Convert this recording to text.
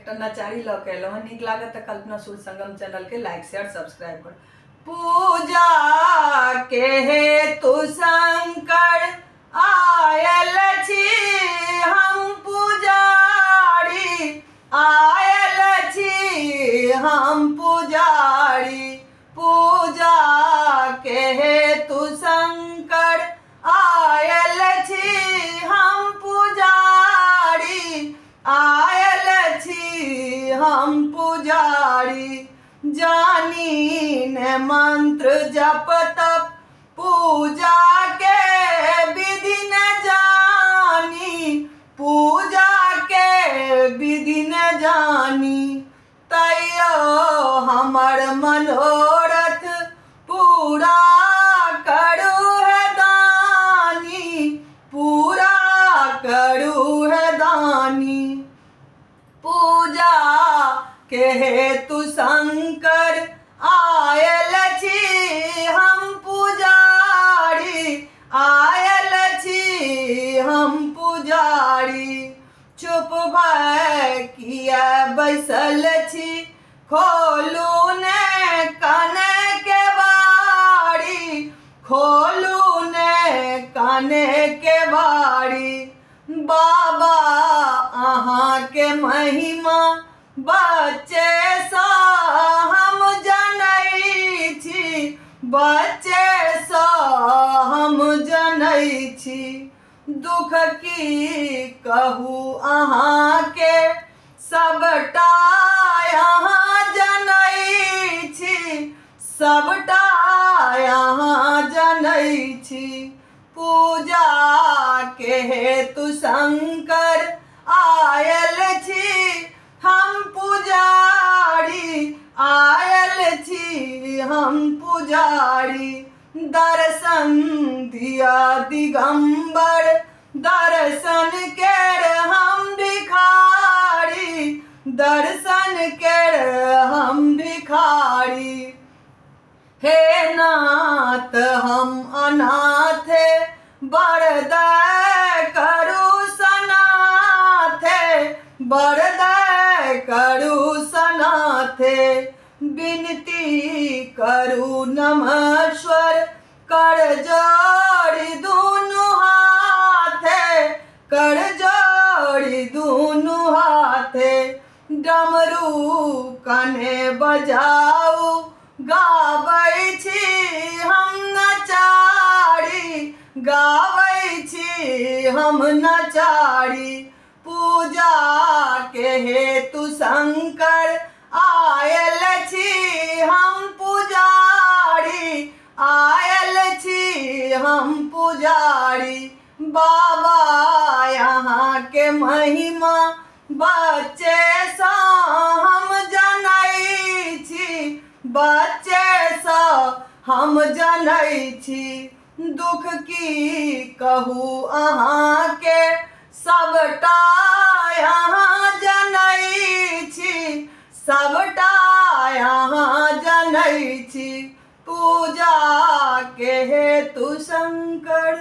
Character नचारी लौके लो निक लागत त कल्पना सुर संगम चैनल के लाइक शेयर सब्सक्राइब कर। पूजा के हेतु शंकर आयल छी हम पुजारी, आयल छी हम पुजारी। पूजा के हेतु शंकर आयल छी हम पुजारी, आयल छी हम पुजारी। जानी न मंत्र जप तप पूजा के विधि न जानी, पूजा के विधि न जानी। तैयो हमर मनोरथ पूरा करू है दानी, पूरा करू है दानी। पूजा के हेतु शंकर आयल छी हम पुजारी, आयल छी हम पुजारी। चुप भय किया बैसल छी खोलू ने कान के बारी, खोलू ने कान के बारी। बाबा अहाँ के महिमा बच्चे सा हम जनै छी, बच्चे सा हम जनै छी। दुख की कहू अहाँ के सबटा यहाँ जनै छी, सबटा यहाँ जनै छी। पूजा के हेतु शंकर आयल छी हम पुजारी, आयल छी हम पुजारी। दर्शन दिया दिगंबर दर्शन केर हम भिखारी, दर्शन केर हम भिखारी। हे नाथ हम अनाथ बरदय करू सनाथे, बरदय करू सनाथे। विनती करू नमस्वर कर जोड़ी दूनु हाथे, कर जोड़ी दूनु हाथे। डमरू कने बजाऊ गाबै छी हम नचारी, गाबै छी हम नचारी। पूजा के हेतु शंकर आयल छी हम पुजारी, आयल छी हम पुजारी। बाबा यहाँ के महिमा बच्चे सा हम जनै छी, बच्चे सा हम जनै छी। दुख की कहू अहाँ के सबटा यहाँ जनै छी, सबटा यहाँ जनै छी। पूजा के हेतु शंकर।